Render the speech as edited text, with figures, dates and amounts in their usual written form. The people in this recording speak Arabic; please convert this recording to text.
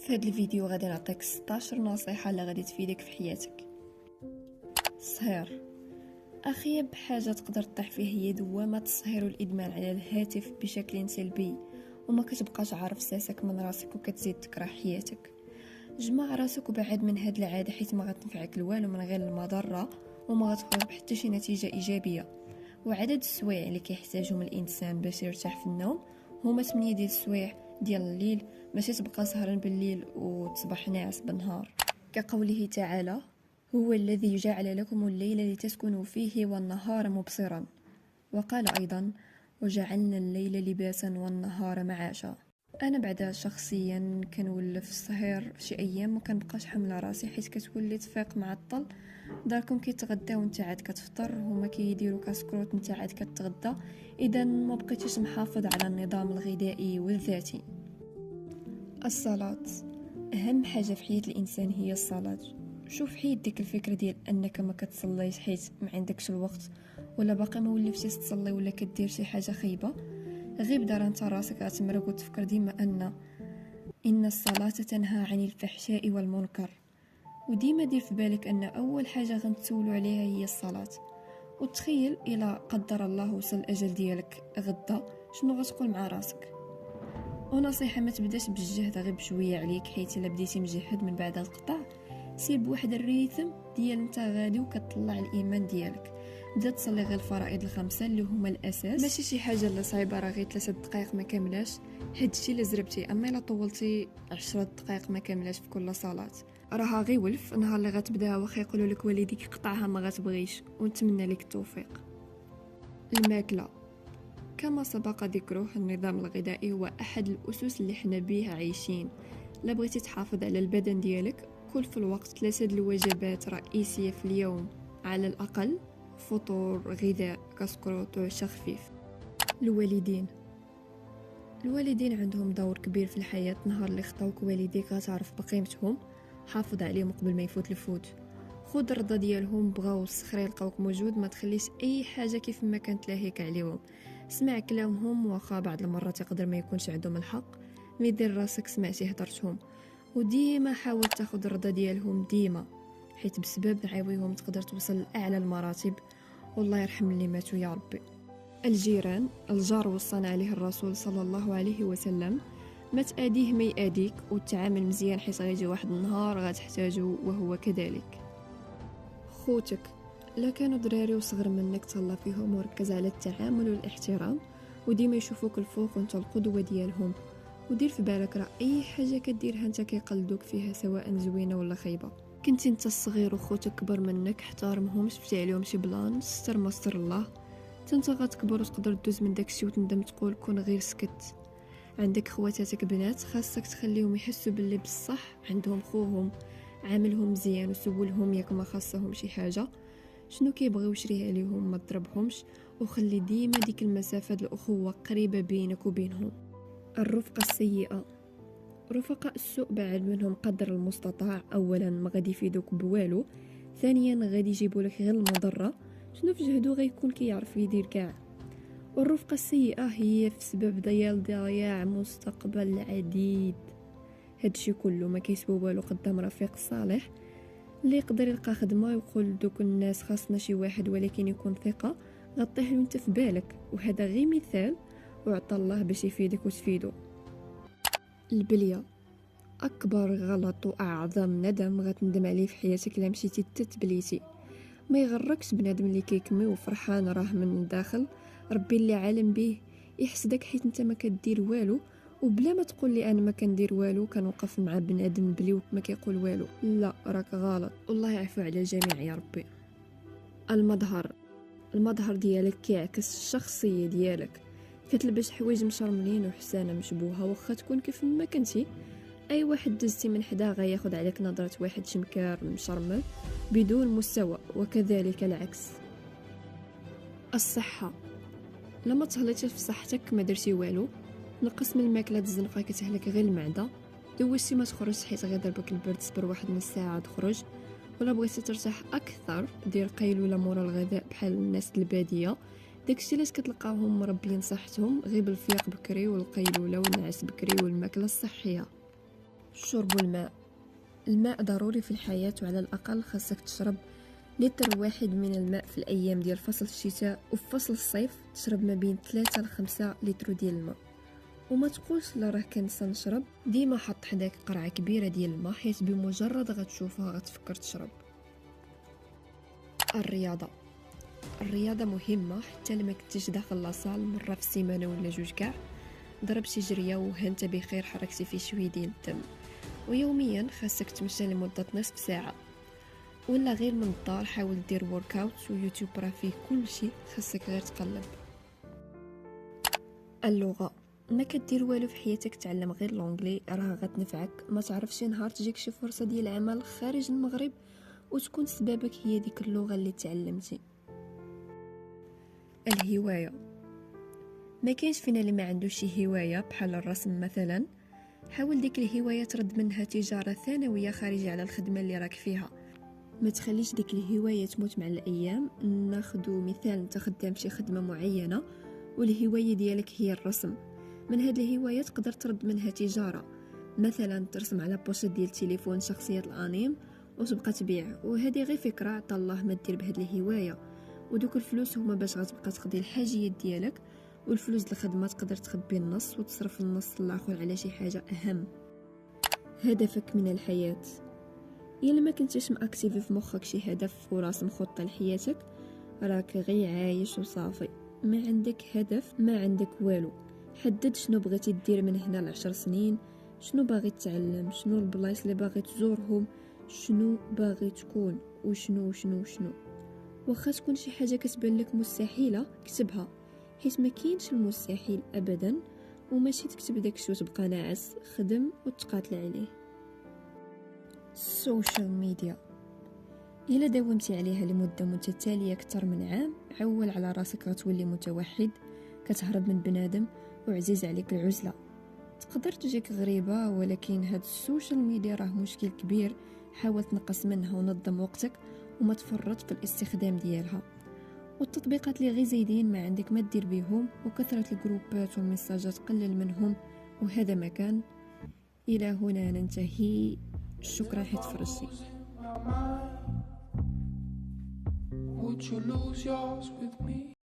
في هذا الفيديو غادي نعطيك 16 نصيحة اللي غادي تفيدك في حياتك. الصهير اخيب حاجة تقدر تطيح فيه هي دوامة الصهير والادمان على الهاتف بشكل سلبي، وما كتبقاش عارف ساسك من راسك وكتزيد تكره حياتك. جمع راسك وبعد من هاد العادة حيت ما غتنفعك والو من غير المضرة وما غتخرج بحتى شي نتيجة ايجابية. وعدد السوايع اللي كيحتاجهم الانسان باش يرتاح في النوم هما 8 ديال السوايع ديال الليل، ماشي تبقى سهران بالليل وتصبح ناعس بالنهار. كقوله تعالى: هو الذي جعل لكم الليل لتسكنوا فيه والنهار مبصرا. وقال أيضا: وجعلنا الليل لباسا والنهار معاشا. انا بعدا شخصيا كنولف السهير شي ايام ما كنبقاش حامله راسي حيت كتولي تفيق معطل. داركم كيتغداو وانت عاد كتفطر، هما كيديروا كاسكروت وانت عاد كتغدى، اذا ما بقيتيش محافظ على النظام الغذائي والذاتي. الصلاة اهم حاجه في حياه الانسان هي الصلاه. شوف حيد ديك الفكره ديال انك ما كتصليش حيت ما عندكش الوقت، ولا باقي ما ولفتيش تصلي، ولا كدير شي حاجه خايبه. غير دار انت راسك غتمرق وتفكر ديما ان الصلاه تنهى عن الفحشاء والمنكر، وديما دير في بالك ان اول حاجه غنتسولوا عليها هي الصلاه. وتخيل الى قدر الله وصل الاجل ديالك غدا، شنو غتقول مع راسك؟ ونصيحه: ما تبداش بالجهد، غير بشويه عليك، حيت الا بديتي مجهد من بعد القطع سير بواحد الريتم ديال انت غادي وكتطلع الايمان ديالك. بدا تصلي غير الفرائض الخمسه اللي هما الاساس، ماشي شي حاجه اللي صعيبه، راه غير 3 دقائق ما كاملاش، هادشي اللي زربتي. اما الا طولتي 10 دقائق ما كاملاش في كل صلاه راها غير ولف. نهار اللي غتبداها واخا يقولوا لك والديك قطعها ما غتبغيش، ونتمنى لك التوفيق. الماكله كما سبق ذكره، النظام الغذائي هو احد الاسس اللي حنا بيها عايشين. لا بغيتي تحافظ على البدن ديالك، كل في الوقت 3 الوجبات رئيسيه في اليوم على الاقل: فطور، غذاء، كسكروت وعشاء خفيف. الوالدين عندهم دور كبير في الحياة. نهار اللي خطاوك والديك غتعرف بقيمتهم، حافظ عليهم قبل ما يفوت الفوت. خذ الرضا ديالهم، بغاو السخرة يلقاوك موجود، ما تخليش اي حاجة كيف ما كانت لاهيك عليهم. اسمع كلامهم واخا بعض المرات يقدر ما يكونش عندهم الحق، مي دير راسك سمعتي هضرتهم. وديما حاول تاخذ الرضا ديالهم ديما، حيت بسبب نعاويهم تقدر توصل لأعلى المراتب. والله يرحم اللي ماتوا يا ربي. الجيران، الجار وصانا عليه الرسول صلى الله عليه وسلم: ما تأذيه ما يأذيك، وتعامل مزيان حيت غيجي واحد النهار غتحتاجو وهو كذلك. خوتك لا كانوا دراري وصغر منك، تهلا فيهم وركز على التعامل والاحترام، وديما يشوفوك الفوق وانت القدوة ديالهم. ودير في بالك راه اي حاجة كديرها انت كيقلدوك فيها، سواء زوينة ولا خايبة. كنتي انت الصغير وخوتك كبر منك، احترمهم، شفتي عليهم شي بلان، ستر ما ستر الله. انت غتكبر وتقدر دوز من داكشي وتندم، تقول كون غير سكت. عندك خواتاتك بنات، خاصك تخليهم يحسوا باللي بصح عندهم خوهم، عاملهم مزيان وسولهم ياك ما خاصهم شي حاجه، شنو كيبغيو شريها ليهم، ما تضربهمش، وخلي ديما ديك المسافه الاخوه قريبه بينك وبينهم. الرفقه السيئه، رفقاء السوء بعد منهم قدر المستطاع. اولا ما غادي يفيدوك بوالو، ثانيا غادي يجيبوا لك غير المضره، شنو في جهدو غيكون كيعرف يدير كاع. والرفقه السيئه هي في سبب ضياع مستقبل عديد. هادشي كله ما كيسوى والو قدام رفيق صالح اللي يقدر يلقى خدمه ويقول دوك الناس خاصنا شي واحد، ولكن يكون ثقه غطيح له انت في بالك. وهذا غير مثال، وعطى الله باش يفيدك وتفيدو. البليه اكبر غلط واعظم ندم غتندم عليه في حياتك الا مشيتي تتبليتي. ما يغركش بنادم اللي كيكمي وفرحان راه من الداخل ربي اللي عالم به يحسدك حيت انت ما كدير والو. وبلا ما تقول لي انا ما كندير والو كنوقف مع بنادم بلي ما كيقول والو، لا راك غلط. الله يعفو على الجميع يا ربي. المظهر ديالك كيعكس الشخصيه ديالك. كتلبس حوايج مشرملين وحسانه مشبوهه واخا تكون كيف ما كنتي، اي واحد دزتي من حدا غياخد عليك نظره واحد شمكار مشرمل بدون مستوى، وكذلك العكس. الصحه، لما تهلطي في صحتك ما درتي والو، نقص من الماكله الزنقه كتهلك غير المعده، دوزتي ما تخرج حيت غيضربك البرد، صبر واحد نص ساعه تخرج. ولا بغيتي ترتاح اكثر دير قيلوله مورا الغذاء بحال الناس الباديه، داكشي علاش كتلقاهم مربيين صحتهم غير بالفياق بكري والقيلوله والنعاس بكري والماكله الصحيه. شرب الماء. الماء ضروري في الحياة، وعلى الأقل خاصك تشرب لتر واحد من الماء في الأيام ديال فصل الشتاء، وفي فصل الصيف تشرب ما بين 3 ل 5 لتر ديال الماء. وما تقولش لا راه كنسى نشرب، ديما حط حداك قرعة كبيرة ديال الماء، حيت بمجرد غتشوفها غتفكر تشرب. الرياضة مهمة، حتى لما كنتيش داخل لاصال مرة في السيمانة ولا 2 كاع، ضرب شي جرية وهانت بخير، حركتي فيه شوية ديال الدم. ويوميا خاصك تمشي لمدة نصف ساعة، ولا غير من الدار حاول دير وركاوت، ويوتيوب راه فيه كل شيء، خاصك غير تقلب. اللغة، ما كدير والو في حياتك تعلم غير لونجلي، راه غتنفعك. ما تعرفش نهار تجيك شي فرصة ديال العمل خارج المغرب وتكون سبابك هي ديك اللغة اللي تعلمتي. الهواية، ما كاينش فينا اللي ما عندوش شي هواية بحال الرسم مثلا. حاول ديك الهواية ترد منها تجارة ثانوية خارجة على الخدمة اللي راك فيها، ما تخليش ديك الهواية تموت مع الأيام. ناخدو مثال، انت خدام شي خدمة معينة والهواية ديالك هي الرسم، من هاد الهواية تقدر ترد منها تجارة، مثلا ترسم على بوشيت ديال تليفون شخصيات الانيم وتبقى تبيع. وهذه غير فكرة عطا الله ما دير بهاد الهواية، ودوك الفلوس هما باش غتبقى تقضي الحاجيات ديالك، والفلوس الخدمة تقدر تخبي النص وتصرف النص الاخر على شي حاجة اهم. هدفك من الحياة، الا ما كنتيش ماكتيفي في مخك شي هدف وراسم خطة لحياتك، راك غير عايش وصافي، ما عندك هدف، ما عندك والو. حدد شنو بغيتي دير من هنا ل10 سنين، شنو باغي تتعلم، شنو البلايص اللي باغي تزورهم، شنو باغي تكون، وشنو شنو شنو. واخا تكون شي حاجة كتبان لك مستحيلة كتبها، حيت ما كاينش المستحيل ابدا، وماشي تكتب داكشي وتبقى ناعس، خدم وتقاتل عليه. السوشيال ميديا، إلا داومتي عليها لمدة متتالية أكثر من عام، عول على راسك غتولي متوحد، كتهرب من بنادم، وعزيز عليك العزلة. تقدر تجيك غريبة، ولكن هاد السوشيال ميديا راه مشكل كبير. حاول تنقص منها ونظم وقتك، وما تفرط في الاستخدام ديالها. والتطبيقات اللي غير زايدين ما عندك ما دير بيهم، وكثرة الجروبات والمساجات قلل منهم. وهذا مكان. إلى هنا ننتهي، شكرا حيت فرجتي. Would you lose yours with me?